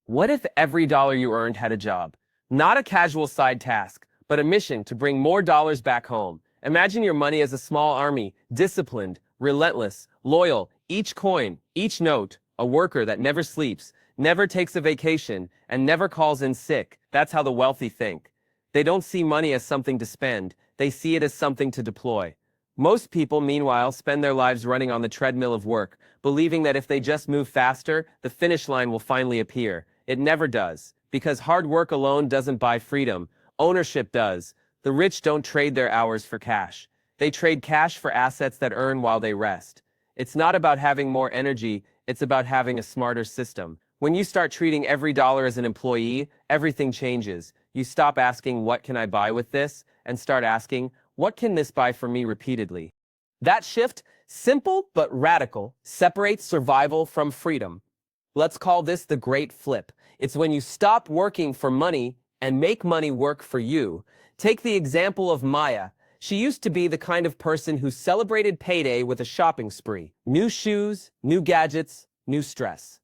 What if every dollar you earned had a job? Not a casual side task, but a mission to bring more dollars back home. Imagine your money as a small army, disciplined, relentless, loyal, each coin, each note, a worker that never sleeps, never takes a vacation, and never calls in sick. That's how the wealthy think. They don't see money as something to spend, they see it as something to deploy. Most people, meanwhile, spend their lives running on the treadmill of work, believing that if they just move faster, the finish line will finally appear. It never does, because hard work alone doesn't buy freedom. Ownership does. The rich don't trade their hours for cash. They trade cash for assets that earn while they rest. It's not about having more energy, it's about having a smarter system. When you start treating every dollar as an employee, everything changes. You stop asking, what can I buy with this? And start asking, what can this buy for me repeatedly? That shift, simple but radical, separates survival from freedom. Let's call this the great flip. It's when you stop working for money and make money work for you. Take the example of Maya. She used to be the kind of person who celebrated payday with a shopping spree. New shoes, new gadgets, new stress.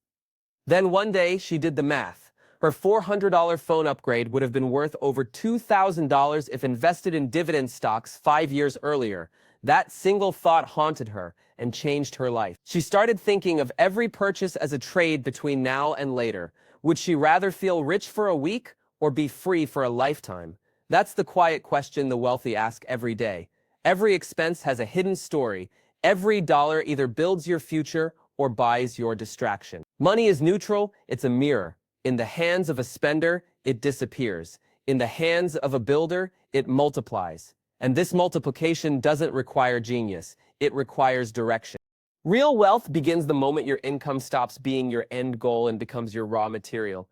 Then one day she did the math. Her $400 phone upgrade would have been worth over $2,000 if invested in dividend stocks 5 years earlier. That single thought haunted her and changed her life. She started thinking of every purchase as a trade between now and later. Would she rather feel rich for a week or be free for a lifetime? That's the quiet question the wealthy ask every day. Every expense has a hidden story. Every dollar either builds your future or buys your distraction. Money is neutral, it's a mirror. In the hands of a spender, it disappears. In the hands of a builder, it multiplies. And this multiplication doesn't require genius, it requires direction. Real wealth begins the moment your income stops being your end goal and becomes your raw material.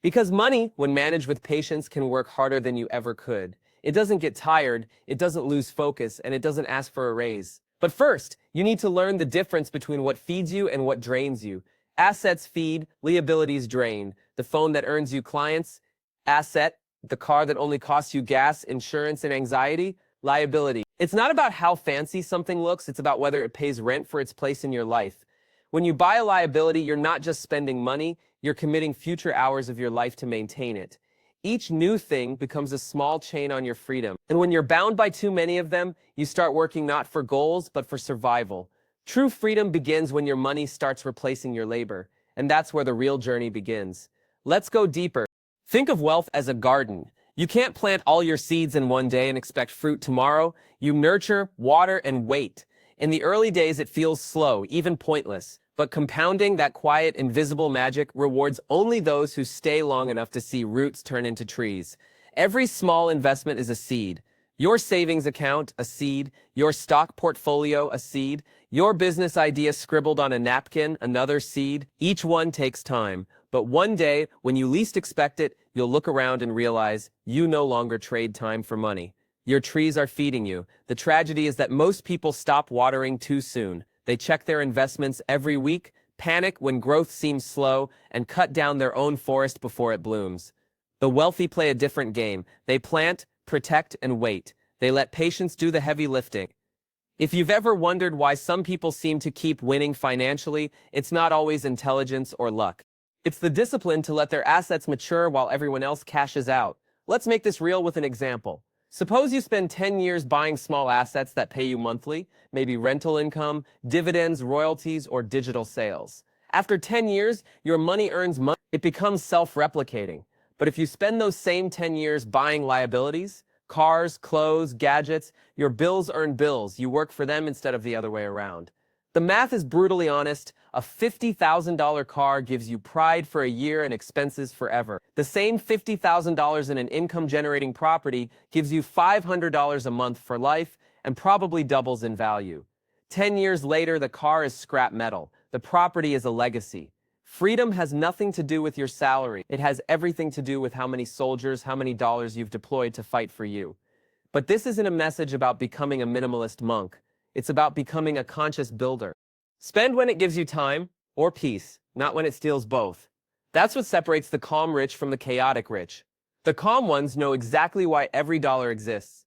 Because money, when managed with patience, can work harder than you ever could. It doesn't get tired, it doesn't lose focus, and it doesn't ask for a raise. But first, you need to learn the difference between what feeds you and what drains you. Assets feed, liabilities drain. The phone that earns you clients, asset. The car that only costs you gas, insurance, and anxiety, liability. It's not about how fancy something looks, it's about whether it pays rent for its place in your life. When you buy a liability, you're not just spending money, you're committing future hours of your life to maintain it. Each new thing becomes a small chain on your freedom. And when you're bound by too many of them, you start working not for goals, but for survival. True freedom begins when your money starts replacing your labor. And that's where the real journey begins. Let's go deeper. Think of wealth as a garden. You can't plant all your seeds in one day and expect fruit tomorrow. You nurture, water, and wait. In the early days, it feels slow, even pointless. But compounding, that quiet, invisible magic, rewards only those who stay long enough to see roots turn into trees. Every small investment is a seed. Your savings account, a seed. Your stock portfolio, a seed. Your business idea scribbled on a napkin, another seed. Each one takes time. But one day, when you least expect it, you'll look around and realize you no longer trade time for money. Your trees are feeding you. The tragedy is that most people stop watering too soon. They check their investments every week, panic when growth seems slow, and cut down their own forest before it blooms. The wealthy play a different game. They plant, protect, and wait. They let patience do the heavy lifting. If you've ever wondered why some people seem to keep winning financially, it's not always intelligence or luck. It's the discipline to let their assets mature while everyone else cashes out. Let's make this real with an example. Suppose you spend 10 years buying small assets that pay you monthly, maybe rental income, dividends, royalties, or digital sales. After 10 years, your money earns money. It becomes self-replicating. But if you spend those same 10 years buying liabilities, cars, clothes, gadgets, your bills earn bills. You work for them instead of the other way around. The math is brutally honest. A $50,000 car gives you pride for a year and expenses forever. The same $50,000 in an income-generating property gives you $500 a month for life and probably doubles in value. 10 years later, the car is scrap metal. The property is a legacy. Freedom has nothing to do with your salary. It has everything to do with how many soldiers, how many dollars you've deployed to fight for you. But this isn't a message about becoming a minimalist monk. It's about becoming a conscious builder. Spend when it gives you time or peace, not when it steals both. That's what separates the calm rich from the chaotic rich. The calm ones know exactly why every dollar exists.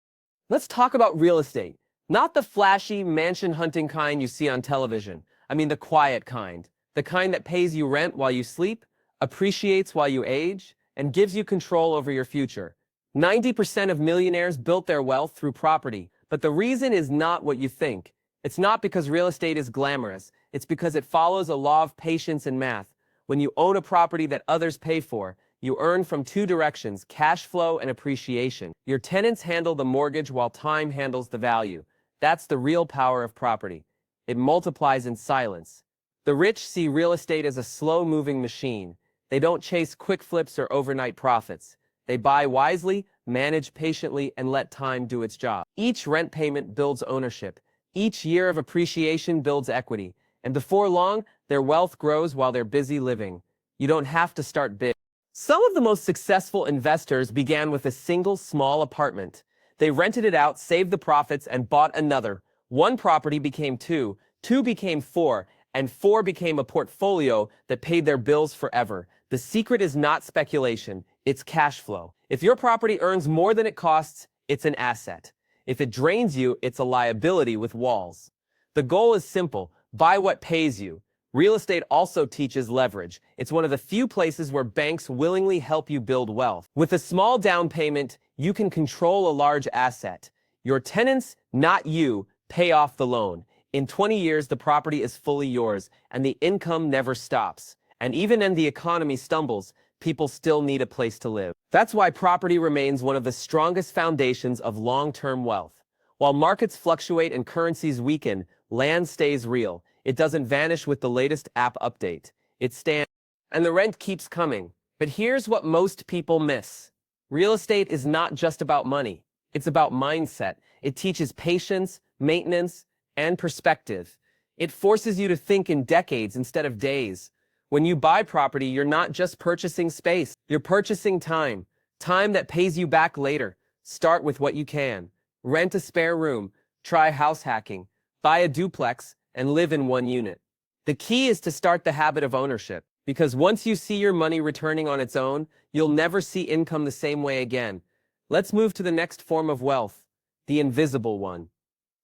Let's talk about real estate. Not the flashy, mansion-hunting kind you see on television. I mean the quiet kind. The kind that pays you rent while you sleep, appreciates while you age, and gives you control over your future. 90% of millionaires built their wealth through property, but the reason is not what you think. It's not because real estate is glamorous. It's because it follows a law of patience and math. When you own a property that others pay for, you earn from two directions: cash flow and appreciation. Your tenants handle the mortgage while time handles the value. That's the real power of property. It multiplies in silence. The rich see real estate as a slow-moving machine. They don't chase quick flips or overnight profits. They buy wisely, manage patiently, and let time do its job. Each rent payment builds ownership. Each year of appreciation builds equity. And before long, their wealth grows while they're busy living. You don't have to start big. Some of the most successful investors began with a single small apartment. They rented it out, saved the profits, and bought another. One property became two, two became four, and four became a portfolio that paid their bills forever. The secret is not speculation, it's cash flow. If your property earns more than it costs, it's an asset. If it drains you, it's a liability with walls. The goal is simple: buy what pays you. Real estate also teaches leverage. It's one of the few places where banks willingly help you build wealth. With a small down payment, you can control a large asset. Your tenants, not you, pay off the loan. In 20 years, the property is fully yours, and the income never stops. And even when the economy stumbles, people still need a place to live. That's why property remains one of the strongest foundations of long-term wealth. While markets fluctuate and currencies weaken, land stays real. It doesn't vanish with the latest app update. It stands, and the rent keeps coming. But here's what most people miss. Real estate is not just about money. It's about mindset. It teaches patience, maintenance, and perspective. It forces you to think in decades instead of days. When you buy property, you're not just purchasing space. You're purchasing time. Time that pays you back later. Start with what you can. Rent a spare room. Try house hacking. Buy a duplex and live in one unit. The key is to start the habit of ownership, because once you see your money returning on its own, you'll never see income the same way again. Let's move to the next form of wealth, the invisible one.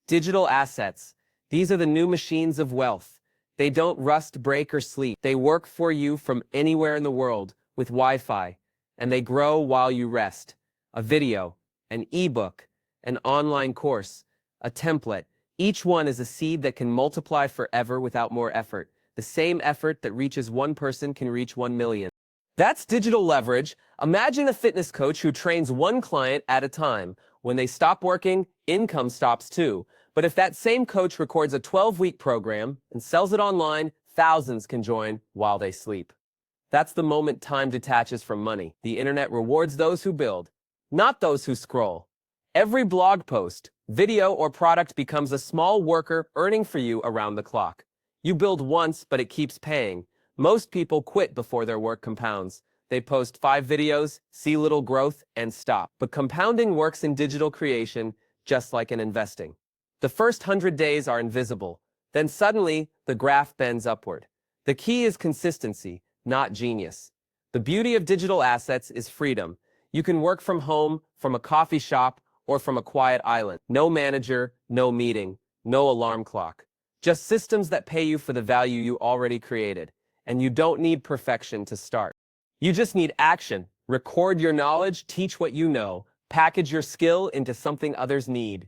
Digital assets. These are the new machines of wealth. They don't rust, break, or sleep. They work for you from anywhere in the world with Wi-Fi, and they grow while you rest. A video, an ebook, an online course, a template. Each one is a seed that can multiply forever without more effort. The same effort that reaches one person can reach 1 million. That's digital leverage. Imagine a fitness coach who trains one client at a time. When they stop working, income stops too. But if that same coach records a 12-week program and sells it online, thousands can join while they sleep. That's the moment time detaches from money. The internet rewards those who build, not those who scroll. Every blog post, video, or product becomes a small worker earning for you around the clock. You build once, but it keeps paying. Most people quit before their work compounds. They post 5 videos, see little growth, and stop. But compounding works in digital creation just like in investing. The first 100 days are invisible. Then suddenly, the graph bends upward. The key is consistency, not genius. The beauty of digital assets is freedom. You can work from home, from a coffee shop, or from a quiet island. No manager, no meeting, no alarm clock. Just systems that pay you for the value you already created. And you don't need perfection to start. You just need action. Record your knowledge, teach what you know, package your skill into something others need.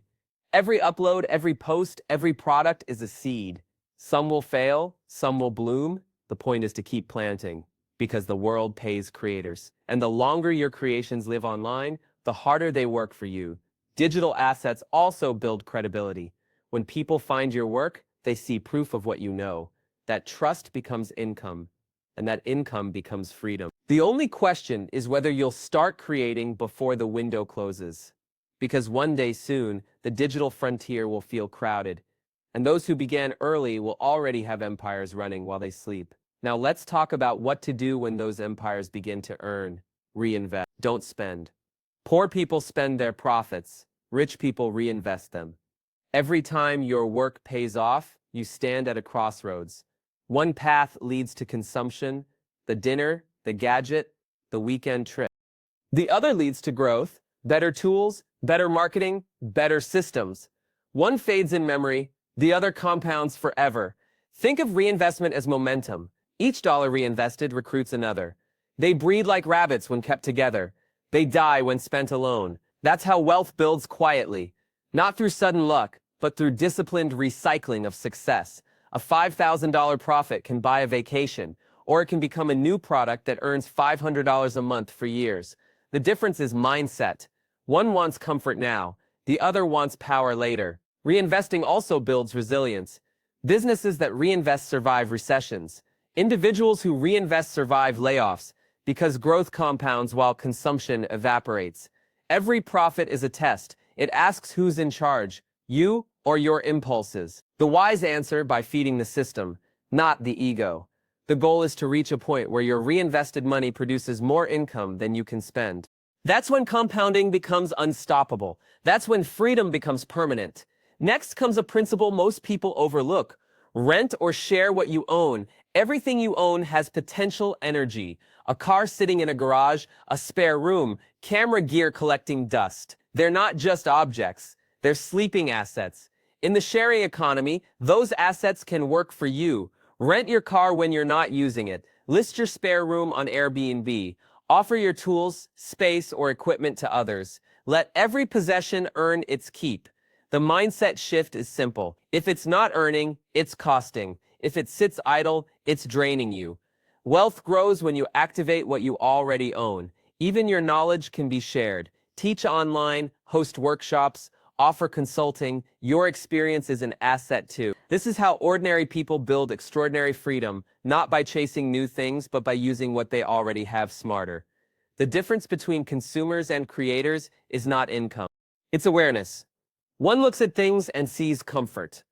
Every upload, every post, every product is a seed. Some will fail, some will bloom. The point is to keep planting, because the world pays creators. And the longer your creations live online, the harder they work for you. Digital assets also build credibility. When people find your work, they see proof of what you know. That trust becomes income, and that income becomes freedom. The only question is whether you'll start creating before the window closes. Because one day soon, the digital frontier will feel crowded, and those who began early will already have empires running while they sleep. Now let's talk about what to do when those empires begin to earn. Reinvest. Don't spend. Poor people spend their profits. Rich people reinvest them. Every time your work pays off, you stand at a crossroads. One path leads to consumption, the dinner, the gadget, the weekend trip. The other leads to growth, better tools, better marketing, better systems. One fades in memory, the other compounds forever. Think of reinvestment as momentum. Each dollar reinvested recruits another. They breed like rabbits when kept together. They die when spent alone. That's how wealth builds quietly. Not through sudden luck, but through disciplined recycling of success. A $5,000 profit can buy a vacation, or it can become a new product that earns $500 a month for years. The difference is mindset. One wants comfort now, the other wants power later. Reinvesting also builds resilience. Businesses that reinvest survive recessions. Individuals who reinvest survive layoffs, because growth compounds while consumption evaporates. Every profit is a test. It asks who's in charge, you or your impulses. The wise answer by feeding the system, not the ego. The goal is to reach a point where your reinvested money produces more income than you can spend. That's when compounding becomes unstoppable. That's when freedom becomes permanent. Next comes a principle most people overlook. Rent or share what you own. Everything you own has potential energy. A car sitting in a garage, a spare room, camera gear collecting dust. They're not just objects. They're sleeping assets. In the sharing economy, those assets can work for you. Rent your car when you're not using it. List your spare room on Airbnb. Offer your tools, space, or equipment to others. Let every possession earn its keep. The mindset shift is simple. If it's not earning, it's costing. If it sits idle, it's draining you. Wealth grows when you activate what you already own. Even your knowledge can be shared. Teach online, host workshops, offer consulting. Your experience is an asset too. This is how ordinary people build extraordinary freedom, not by chasing new things, but by using what they already have smarter. The difference between consumers and creators is not income. It's awareness. One looks at things and sees comfort.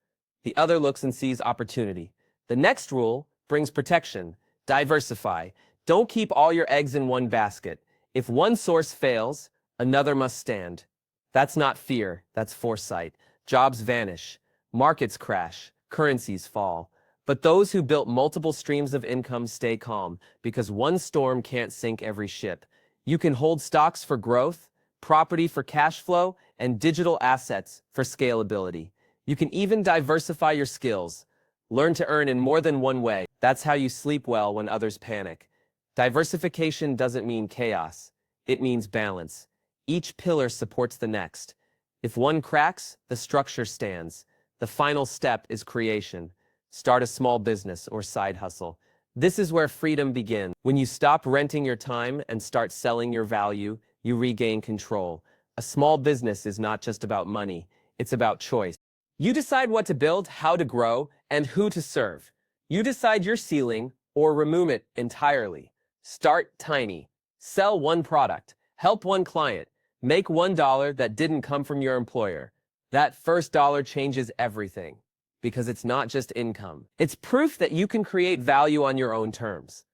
The other looks and sees opportunity. The next rule brings protection. Diversify. Don't keep all your eggs in one basket. If one source fails, another must stand. That's not fear, that's foresight. Jobs vanish, markets crash, currencies fall. But those who built multiple streams of income stay calm, because one storm can't sink every ship. You can hold stocks for growth, property for cash flow, and digital assets for scalability. You can even diversify your skills. Learn to earn in more than one way. That's how you sleep well when others panic. Diversification doesn't mean chaos. It means balance. Each pillar supports the next. If one cracks, the structure stands. The final step is creation. Start a small business or side hustle. This is where freedom begins. When you stop renting your time and start selling your value, you regain control. A small business is not just about money. It's about choice. You decide what to build, how to grow, and who to serve. You decide your ceiling or remove it entirely. Start tiny. Sell one product. Help one client. Make $1 that didn't come from your employer. That first dollar changes everything, because it's not just income. It's proof that you can create value on your own terms.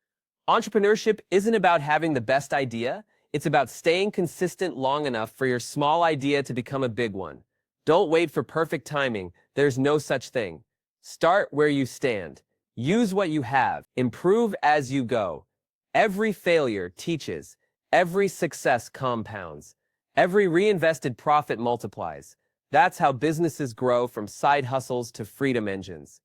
Entrepreneurship isn't about having the best idea. It's about staying consistent long enough for your small idea to become a big one. Don't wait for perfect timing. There's no such thing. Start where you stand. Use what you have. Improve as you go. Every failure teaches. Every success compounds. Every reinvested profit multiplies. That's how businesses grow from side hustles to freedom engines.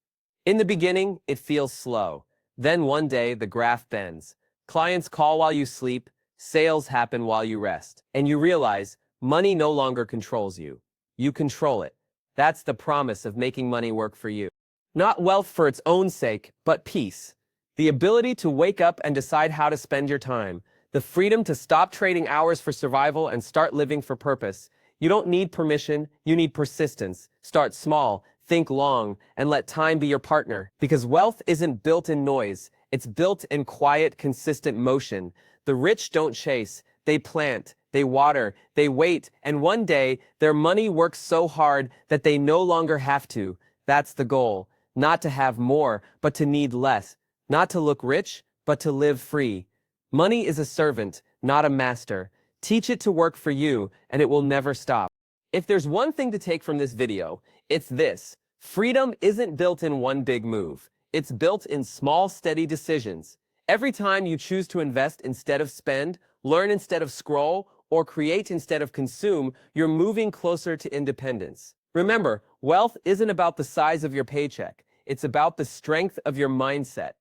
In the beginning, it feels slow. Then one day, the graph bends. Clients call while you sleep. Sales happen while you rest. And you realize money no longer controls you. You control it. That's the promise of making money work for you. Not wealth for its own sake, but peace. The ability to wake up and decide how to spend your time. The freedom to stop trading hours for survival and start living for purpose. You don't need permission, you need persistence. Start small, think long, and let time be your partner. Because wealth isn't built in noise, it's built in quiet, consistent motion. The rich don't chase, they plant, they water, they wait, and one day, their money works so hard that they no longer have to. That's the goal. Not to have more, but to need less. Not to look rich, but to live free. Money is a servant, not a master. Teach it to work for you, and it will never stop. If there's one thing to take from this video, it's this. Freedom isn't built in one big move. It's built in small, steady decisions. Every time you choose to invest instead of spend, learn instead of scroll, or create instead of consume, you're moving closer to independence. Remember, wealth isn't about the size of your paycheck. It's about the strength of your mindset.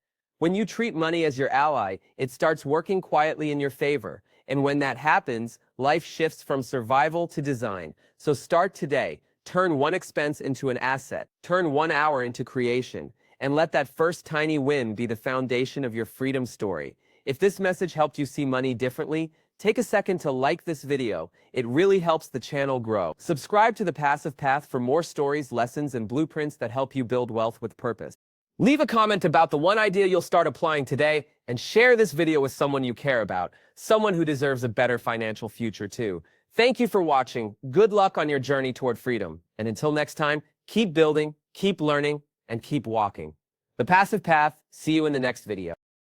When you treat money as your ally, it starts working quietly in your favor. And when that happens, life shifts from survival to design. So start today. Turn one expense into an asset. Turn 1 hour into creation. And let that first tiny win be the foundation of your freedom story. If this message helped you see money differently, take a second to like this video. It really helps the channel grow. Subscribe to The Passive Path for more stories, lessons, and blueprints that help you build wealth with purpose. Leave a comment about the one idea you'll start applying today, and share this video with someone you care about, someone who deserves a better financial future too. Thank you for watching. Good luck on your journey toward freedom. And until next time, keep building, keep learning, and keep walking. The Passive Path. See you in the next video.